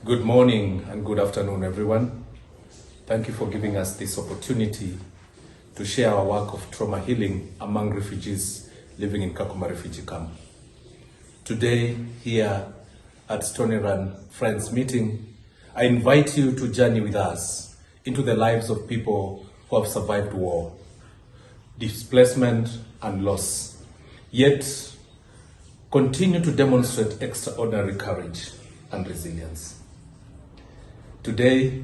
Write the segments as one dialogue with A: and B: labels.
A: Good morning and good afternoon, everyone. Thank you for giving us this opportunity to share our work of trauma healing among refugees living in Kakuma Refugee Camp. Today, here at Stony Run Friends Meeting, I invite you to journey with us into the lives of people who have survived war, displacement, and loss, yet continue to demonstrate extraordinary courage and resilience. Today,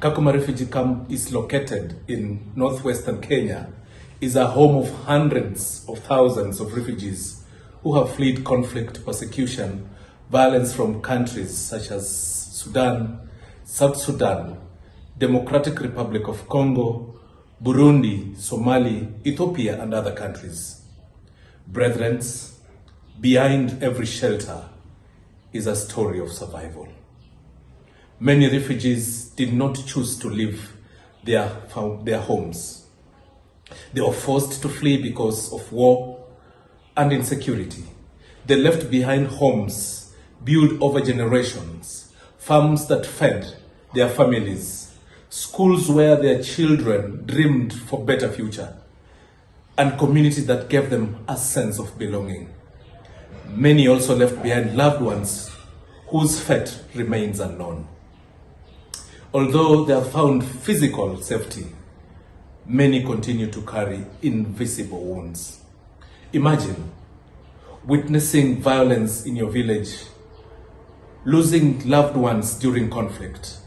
A: Kakuma Refugee Camp is located in northwestern Kenya, is a home of hundreds of thousands of refugees who have fled conflict, persecution, violence from countries such as Sudan, South Sudan, Democratic Republic of Congo, Burundi, Somalia, Ethiopia, and other countries. Brethren, behind every shelter is a story of survival. Many refugees did not choose to leave their homes. They were forced to flee because of war and insecurity. They left behind homes built over generations, farms that fed their families, schools where their children dreamed for better future, and communities that gave them a sense of belonging. Many also left behind loved ones whose fate remains unknown. Although they have found physical safety, many continue to carry invisible wounds. Imagine witnessing violence in your village, losing loved ones during conflict,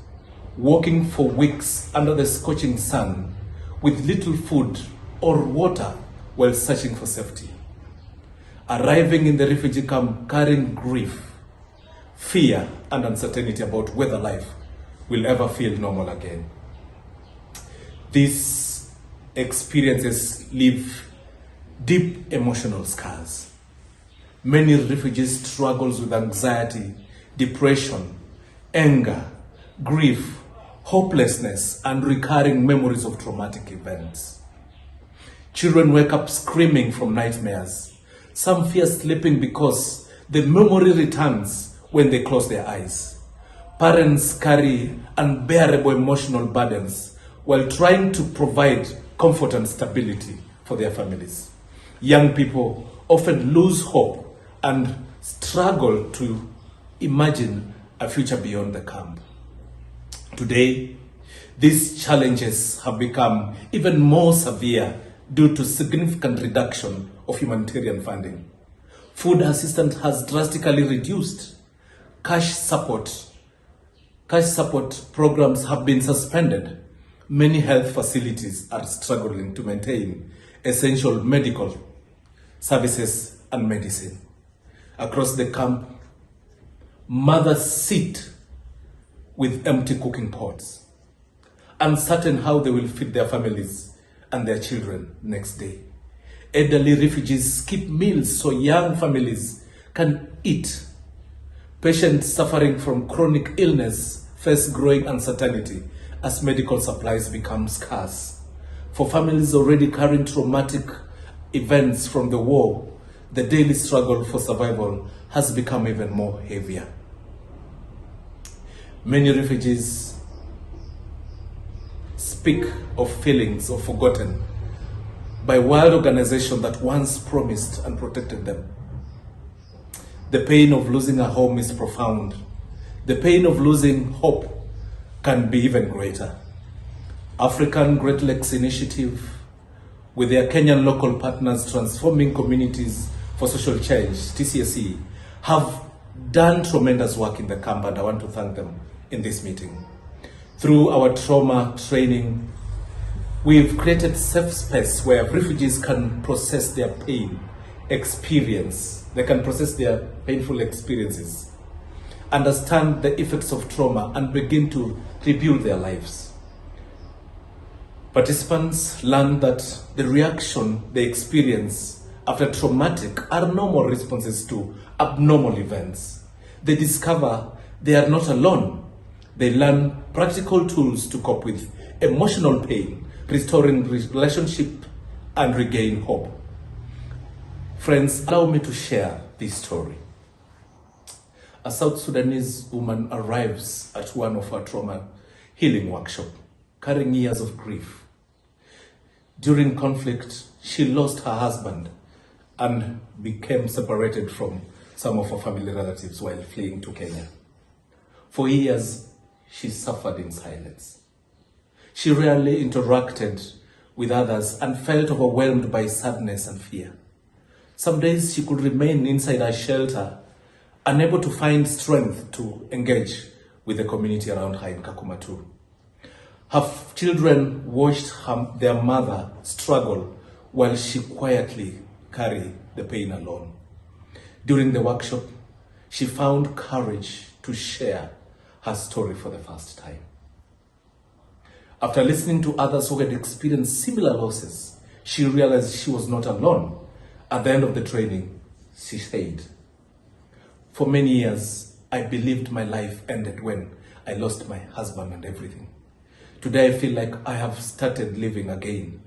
A: walking for weeks under the scorching sun with little food or water while searching for safety. Arriving in the refugee camp carrying grief, fear, and uncertainty about whether life will ever feel normal again. These experiences leave deep emotional scars. Many refugees struggle with anxiety, depression, anger, grief, hopelessness, and recurring memories of traumatic events. Children wake up screaming from nightmares. Some fear sleeping because the memory returns when they close their eyes. Parents carry unbearable emotional burdens while trying to provide comfort and stability for their families. Young people often lose hope and struggle to imagine a future beyond the camp. Today, these challenges have become even more severe due to significant reduction of humanitarian funding. Food assistance has drastically reduced. Cash support programs have been suspended. Many health facilities are struggling to maintain essential medical services and medicine. Across the camp, mothers sit with empty cooking pots, uncertain how they will feed their families and their children next day. Elderly refugees skip meals so young families can eat. Patients suffering from chronic illness face growing uncertainty as medical supplies become scarce. For families already carrying traumatic events from the war, the daily struggle for survival has become even more heavier. Many refugees speak of feelings of forgotten by world organizations that once promised and protected them. The pain of losing a home is profound. The pain of losing hope can be even greater. African Great Lakes Initiative, with their Kenyan local partners Transforming Communities for Social Change, TCSE, have done tremendous work in the camp, and I want to thank them in this meeting. Through our trauma training, we've created safe space where refugees can process their pain, they can process their painful experiences, understand the effects of trauma, and begin to rebuild their lives. Participants learn that the reaction they experience after traumatic are normal responses to abnormal events. They discover they are not alone. They learn practical tools to cope with emotional pain, restoring relationship, and regain hope. Friends, allow me to share this story. a South Sudanese woman arrives at one of her trauma healing workshops, carrying years of grief. During conflict, she lost her husband and became separated from some of her family relatives while fleeing to Kenya. For years, she suffered in silence. She rarely interacted with others and felt overwhelmed by sadness and fear. Some days she could remain inside her shelter, unable to find strength to engage with the community around her in Kakuma too. Her children watched their mother struggle while she quietly carried the pain alone. During the workshop, she found courage to share her story for the first time. After listening to others who had experienced similar losses, she realized she was not alone. At the end of the training, she said, "For many years, I believed my life ended when I lost my husband and everything. Today, I feel like I have started living again.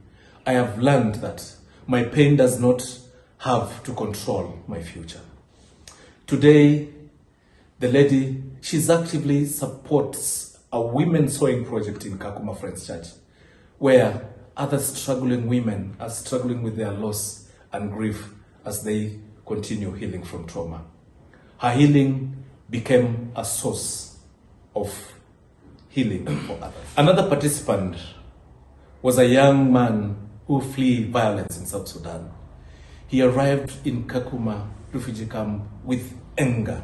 A: I have learned that my pain does not have to control my future." Today, the lady, she's actively supports a women sewing project in Kakuma Friends Church, where other struggling women are struggling with their loss and grief as they continue healing from trauma. Her healing became a source of healing for others. Another participant was a young man who fled violence in South Sudan. He arrived in Kakuma refugee camp with anger,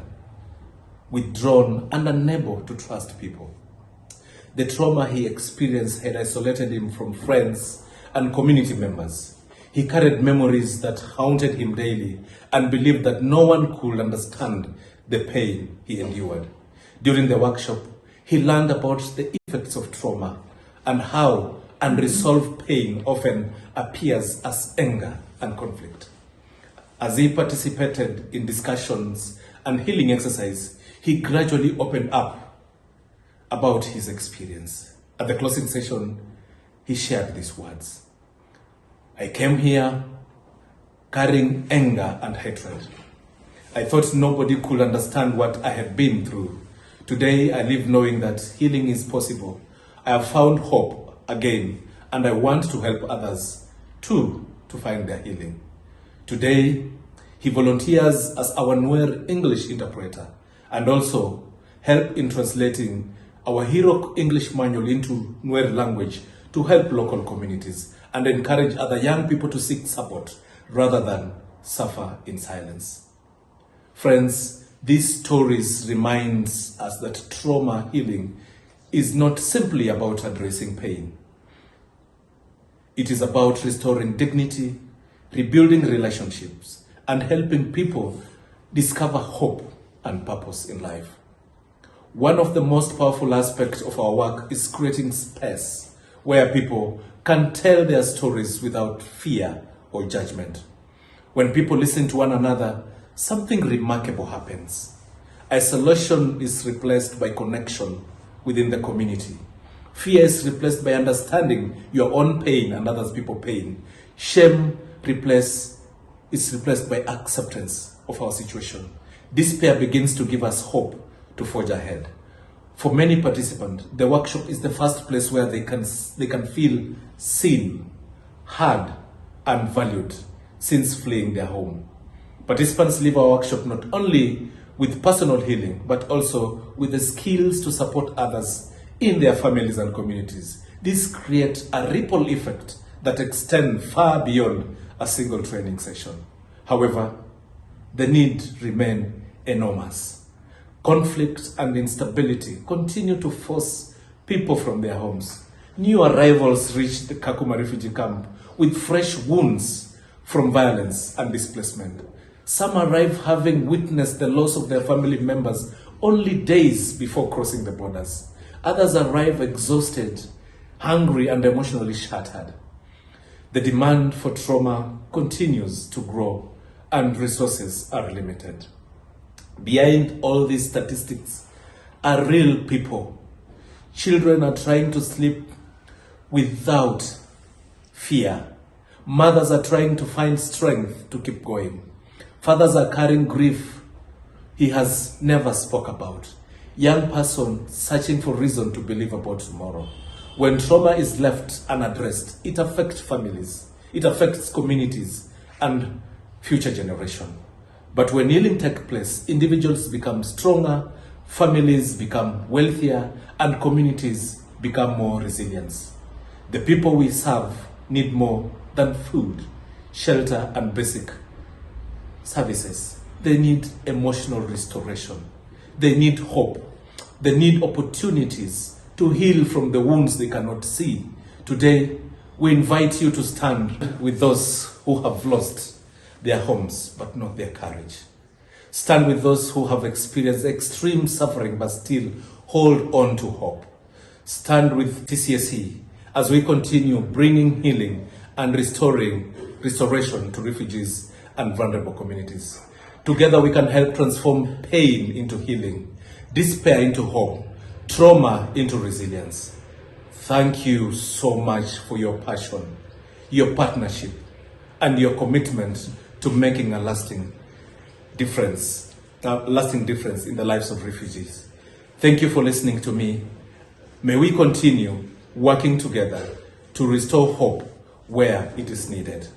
A: withdrawn and unable to trust people. The trauma he experienced had isolated him from friends and community members. He carried memories that haunted him daily and believed that no one could understand the pain he endured. During the workshop, he learned about the effects of trauma and how unresolved pain often appears as anger and conflict. As he participated in discussions and healing exercise, he gradually opened up about his experience. At the closing session, he shared these words: "I came here carrying anger and hatred. I thought nobody could understand what I had been through. Today, I live knowing that healing is possible. I have found hope again, and I want to help others too to find their healing." Today, he volunteers as our Nuer English interpreter and also help in translating our Hero English manual into Nuer language to help local communities and encourage other young people to seek support rather than suffer in silence. Friends, these stories remind us that trauma healing is not simply about addressing pain. It is about restoring dignity, rebuilding relationships, and helping people discover hope and purpose in life. One of the most powerful aspects of our work is creating space where people can tell their stories without fear or judgment. When people listen to one another, something remarkable happens. Isolation is replaced by connection within the community. Fear is replaced by understanding your own pain and others people's pain. Shame is replaced by acceptance of our situation. Despair begins to give us hope to forge ahead. For many participants, the workshop is the first place where they can feel seen, heard, and valued since fleeing their home. Participants leave our workshop not only with personal healing, but also with the skills to support others in their families and communities. This creates a ripple effect that extends far beyond a single training session. However, the need remains enormous. Conflict and instability continue to force people from their homes. New arrivals reach the Kakuma refugee camp with fresh wounds from violence and displacement. Some arrive having witnessed the loss of their family members only days before crossing the borders. Others arrive exhausted, hungry, and emotionally shattered. The demand for trauma continues to grow and resources are limited. Behind all these statistics are real people. Children are trying to sleep without fear. Mothers are trying to find strength to keep going. Fathers are carrying grief he has never spoke about. Young person searching for reason to believe about tomorrow. When trauma is left unaddressed, it affects families, it affects communities and future generation. But when healing takes place, individuals become stronger, families become wealthier, and communities become more resilient. The people we serve need more than food, shelter, and basic services. They need emotional restoration. They need hope. They need opportunities to heal from the wounds they cannot see. Today, we invite you to stand with those who have lost their homes but not their courage. Stand with those who have experienced extreme suffering but still hold on to hope. Stand with TCSE as we continue bringing healing and restoration to refugees and vulnerable communities. Together we can help transform pain into healing, despair into hope, trauma into resilience. Thank you so much for your passion, your partnership, and your commitment to making a lasting difference in the lives of refugees. Thank you for listening to me. May we continue working together to restore hope where it is needed.